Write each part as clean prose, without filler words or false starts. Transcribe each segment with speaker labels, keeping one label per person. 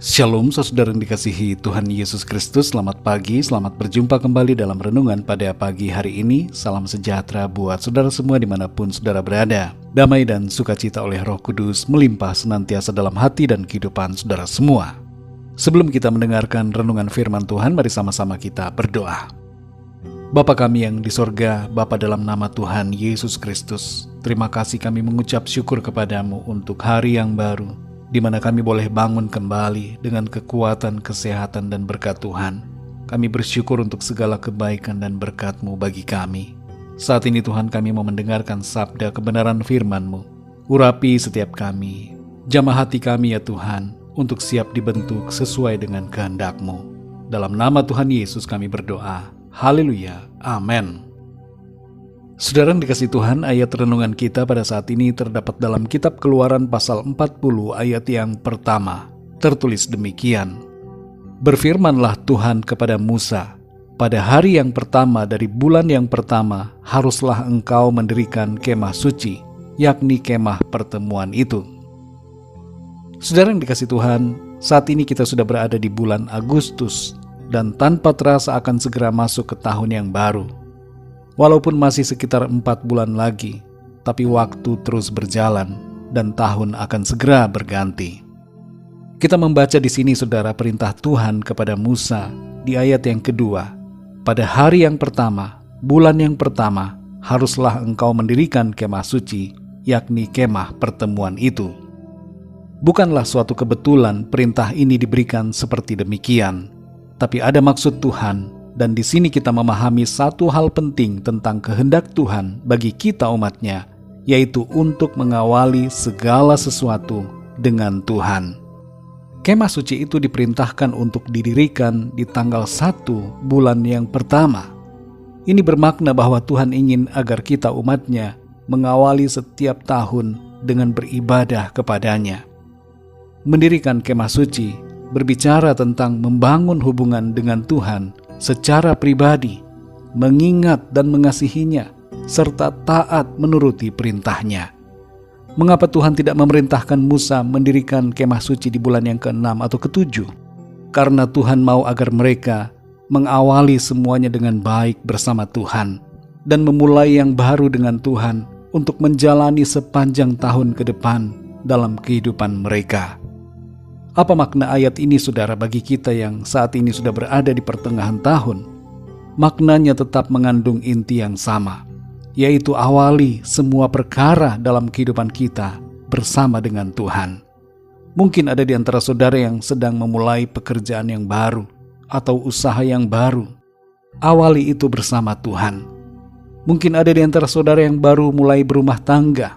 Speaker 1: Shalom saudara yang dikasihi Tuhan Yesus Kristus. Selamat pagi, selamat berjumpa kembali dalam renungan pada pagi hari ini. Salam sejahtera buat saudara semua dimanapun saudara berada. Damai dan sukacita oleh Roh Kudus melimpah senantiasa dalam hati dan kehidupan saudara semua. Sebelum kita mendengarkan renungan firman Tuhan, mari sama-sama kita berdoa. Bapa kami yang di sorga, Bapa dalam nama Tuhan Yesus Kristus, terima kasih kami mengucap syukur kepadamu untuk hari yang baru, di mana kami boleh bangun kembali dengan kekuatan, kesehatan, dan berkat Tuhan. Kami bersyukur untuk segala kebaikan dan berkat-Mu bagi kami. Saat ini Tuhan, kami mau mendengarkan sabda kebenaran firman-Mu. Urapi setiap kami, jamah hati kami ya Tuhan, untuk siap dibentuk sesuai dengan kehendak-Mu. Dalam nama Tuhan Yesus kami berdoa. Haleluya. Amin. Saudara yang dikasih Tuhan, ayat renungan kita pada saat ini terdapat dalam kitab Keluaran pasal 40 ayat yang pertama. Tertulis demikian. Berfirmanlah Tuhan kepada Musa, pada hari yang pertama dari bulan yang pertama, haruslah engkau mendirikan kemah suci, yakni kemah pertemuan itu. Saudara yang dikasih Tuhan, saat ini kita sudah berada di bulan Agustus, dan tanpa terasa akan segera masuk ke tahun yang baru. Walaupun masih sekitar 4 bulan lagi, tapi waktu terus berjalan dan tahun akan segera berganti. Kita membaca di sini saudara perintah Tuhan kepada Musa di ayat yang kedua. Pada hari yang pertama, bulan yang pertama, haruslah engkau mendirikan kemah suci, yakni kemah pertemuan itu. Bukanlah suatu kebetulan perintah ini diberikan seperti demikian, tapi ada maksud Tuhan. Dan di sini kita memahami satu hal penting tentang kehendak Tuhan bagi kita umatnya, yaitu untuk mengawali segala sesuatu dengan Tuhan. Kemah suci itu diperintahkan untuk didirikan di tanggal 1 bulan yang pertama. Ini bermakna bahwa Tuhan ingin agar kita umatnya mengawali setiap tahun dengan beribadah kepadanya. Mendirikan kemah suci berbicara tentang membangun hubungan dengan Tuhan secara pribadi, mengingat dan mengasihinya, serta taat menuruti perintahnya. Mengapa Tuhan tidak memerintahkan Musa mendirikan kemah suci di bulan yang ke-6 atau ke-7? Karena Tuhan mau agar mereka mengawali semuanya dengan baik bersama Tuhan, dan memulai yang baru dengan Tuhan untuk menjalani sepanjang tahun ke depan dalam kehidupan mereka. Apa makna ayat ini saudara bagi kita yang saat ini sudah berada di pertengahan tahun? Maknanya tetap mengandung inti yang sama, yaitu awali semua perkara dalam kehidupan kita bersama dengan Tuhan. Mungkin ada di antara saudara yang sedang memulai pekerjaan yang baru atau usaha yang baru. Awali itu bersama Tuhan. Mungkin ada di antara saudara yang baru mulai berumah tangga.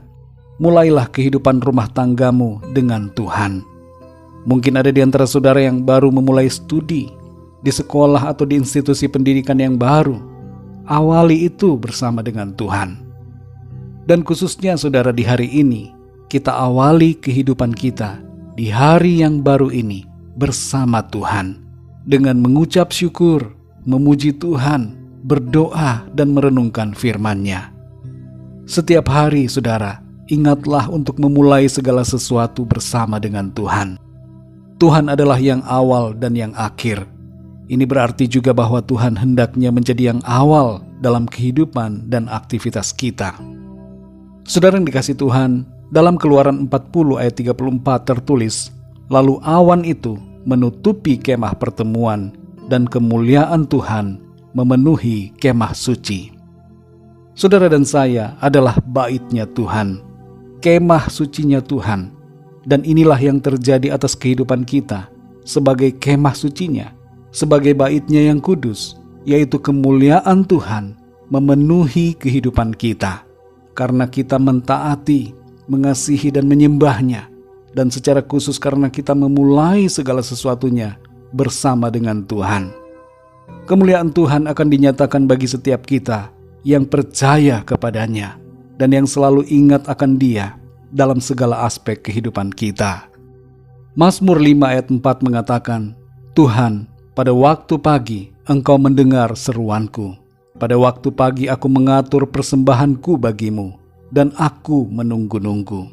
Speaker 1: Mulailah kehidupan rumah tanggamu dengan Tuhan. Mungkin ada di antara saudara yang baru memulai studi di sekolah atau di institusi pendidikan yang baru. Awali itu bersama dengan Tuhan. Dan khususnya saudara di hari ini, kita awali kehidupan kita di hari yang baru ini bersama Tuhan. Dengan mengucap syukur, memuji Tuhan, berdoa dan merenungkan firman-Nya. Setiap hari saudara, ingatlah untuk memulai segala sesuatu bersama dengan Tuhan. Tuhan adalah yang awal dan yang akhir. Ini berarti juga bahwa Tuhan hendaknya menjadi yang awal dalam kehidupan dan aktivitas kita. Saudara yang dikasih Tuhan, dalam Keluaran 40 ayat 34 tertulis, lalu awan itu menutupi kemah pertemuan dan kemuliaan Tuhan memenuhi kemah suci. Saudara dan saya adalah baitnya Tuhan, kemah sucinya Tuhan. Dan inilah yang terjadi atas kehidupan kita sebagai kemah sucinya, sebagai baitnya yang kudus, yaitu kemuliaan Tuhan memenuhi kehidupan kita. Karena kita mentaati, mengasihi dan menyembahnya, dan secara khusus karena kita memulai segala sesuatunya bersama dengan Tuhan. Kemuliaan Tuhan akan dinyatakan bagi setiap kita yang percaya kepadanya dan yang selalu ingat akan Dia dalam segala aspek kehidupan kita. Mazmur 5 ayat 4 mengatakan, Tuhan, pada waktu pagi Engkau mendengar seruanku. Pada waktu pagi aku mengatur persembahanku bagimu, dan aku menunggu-nunggu.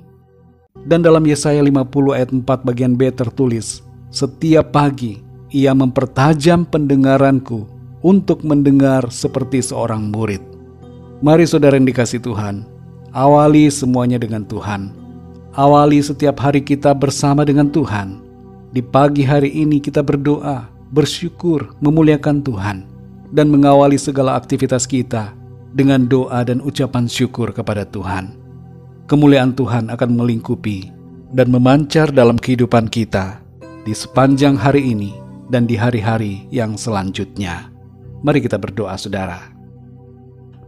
Speaker 1: Dan dalam Yesaya 50 ayat 4 bagian B tertulis, Setiap pagi ia mempertajam pendengaranku untuk mendengar seperti seorang murid. Mari saudara yang dikasihi Tuhan, awali semuanya dengan Tuhan. Awali setiap hari kita bersama dengan Tuhan. Di pagi hari ini kita berdoa, bersyukur, memuliakan Tuhan, dan mengawali segala aktivitas kita dengan doa dan ucapan syukur kepada Tuhan. Kemuliaan Tuhan akan melingkupi dan memancar dalam kehidupan kita di sepanjang hari ini dan di hari-hari yang selanjutnya. Mari kita berdoa, saudara.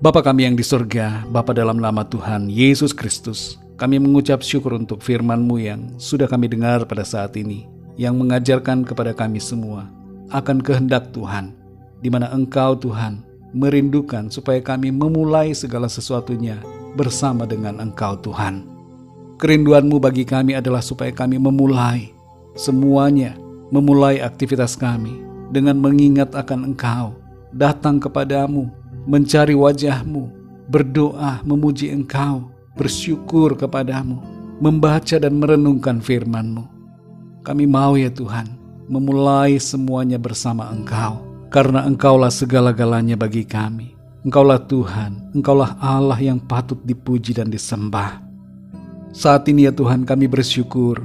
Speaker 1: Bapa kami yang di surga, Bapa, dalam nama Tuhan Yesus Kristus, kami mengucap syukur untuk firman-Mu yang sudah kami dengar pada saat ini, yang mengajarkan kepada kami semua akan kehendak Tuhan, di mana Engkau Tuhan merindukan supaya kami memulai segala sesuatunya bersama dengan Engkau Tuhan. Kerinduan-Mu bagi kami adalah supaya kami memulai semuanya, memulai aktivitas kami dengan mengingat akan Engkau, datang kepadamu, mencari wajah-Mu, berdoa, memuji Engkau, bersyukur kepadamu, membaca dan merenungkan firman-Mu. Kami mau ya Tuhan, memulai semuanya bersama Engkau, karena Engkaulah segala-galanya bagi kami. Engkaulah Tuhan, Engkaulah Allah yang patut dipuji dan disembah. Saat ini ya Tuhan, kami bersyukur,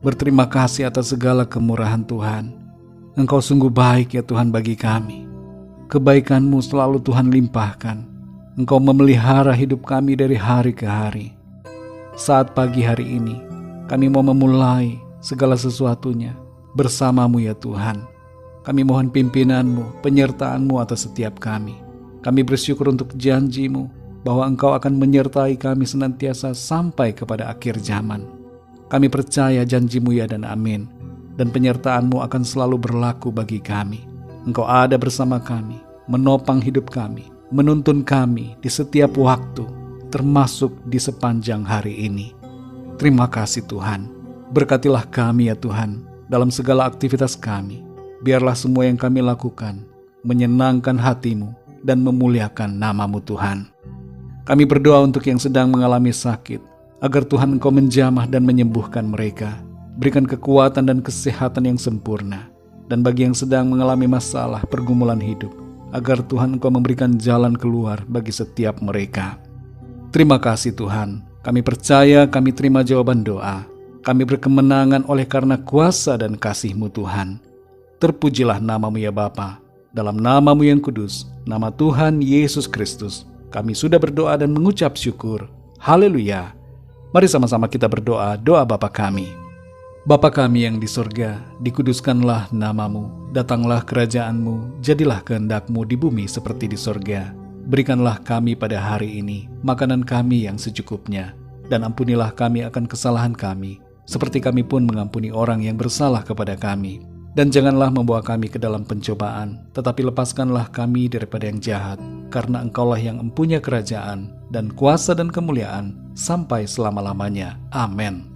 Speaker 1: berterima kasih atas segala kemurahan Tuhan. Engkau sungguh baik ya Tuhan bagi kami. Kebaikan-Mu selalu Tuhan limpahkan. Engkau memelihara hidup kami dari hari ke hari. Saat pagi hari ini, kami mau memulai segala sesuatunya bersama-Mu ya Tuhan. Kami mohon pimpinan-Mu, penyertaan-Mu atas setiap kami. Kami bersyukur untuk janji-Mu bahwa Engkau akan menyertai kami senantiasa sampai kepada akhir zaman. Kami percaya janji-Mu ya dan amin, dan penyertaan-Mu akan selalu berlaku bagi kami. Engkau ada bersama kami, menopang hidup kami, menuntun kami di setiap waktu, termasuk di sepanjang hari ini. Terima kasih Tuhan. Berkatilah kami ya Tuhan dalam segala aktivitas kami. Biarlah semua yang kami lakukan menyenangkan hati-Mu dan memuliakan nama-Mu Tuhan. Kami berdoa untuk yang sedang mengalami sakit, agar Tuhan Engkau menjamah dan menyembuhkan mereka. Berikan kekuatan dan kesehatan yang sempurna. Dan bagi yang sedang mengalami masalah pergumulan hidup, agar Tuhan Engkau memberikan jalan keluar bagi setiap mereka. Terima kasih Tuhan, kami percaya, kami terima jawaban doa. Kami berkemenangan oleh karena kuasa dan kasih-Mu Tuhan. Terpujilah nama-Mu ya Bapa, dalam nama-Mu yang kudus, nama Tuhan Yesus Kristus. Kami sudah berdoa dan mengucap syukur. Haleluya. Mari sama-sama kita berdoa, doa Bapa kami. Bapa kami yang di surga, dikuduskanlah nama-Mu, datanglah kerajaan-Mu, jadilah kehendak-Mu di bumi seperti di surga. Berikanlah kami pada hari ini makanan kami yang secukupnya, dan ampunilah kami akan kesalahan kami, seperti kami pun mengampuni orang yang bersalah kepada kami. Dan janganlah membawa kami ke dalam pencobaan, tetapi lepaskanlah kami daripada yang jahat, karena Engkaulah yang empunya kerajaan, dan kuasa dan kemuliaan, sampai selama-lamanya. Amin.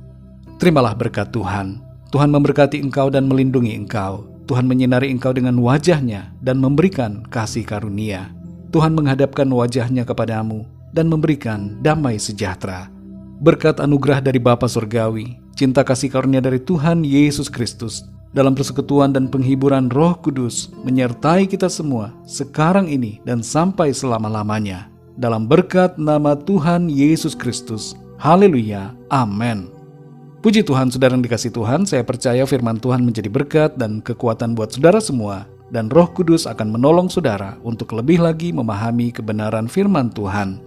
Speaker 1: Terimalah berkat Tuhan. Tuhan memberkati engkau dan melindungi engkau. Tuhan menyinari engkau dengan wajah-Nya dan memberikan kasih karunia. Tuhan menghadapkan wajah-Nya kepadamu dan memberikan damai sejahtera. Berkat anugerah dari Bapa Surgawi, cinta kasih karunia dari Tuhan Yesus Kristus, dalam persekutuan dan penghiburan Roh Kudus menyertai kita semua sekarang ini dan sampai selama-lamanya. Dalam berkat nama Tuhan Yesus Kristus. Haleluya. Amin. Puji Tuhan, saudara yang dikasihi Tuhan, saya percaya firman Tuhan menjadi berkat dan kekuatan buat saudara semua, dan Roh Kudus akan menolong saudara untuk lebih lagi memahami kebenaran firman Tuhan.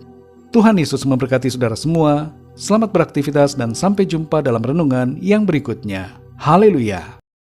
Speaker 1: Tuhan Yesus memberkati saudara semua. Selamat beraktivitas dan sampai jumpa dalam renungan yang berikutnya. Haleluya.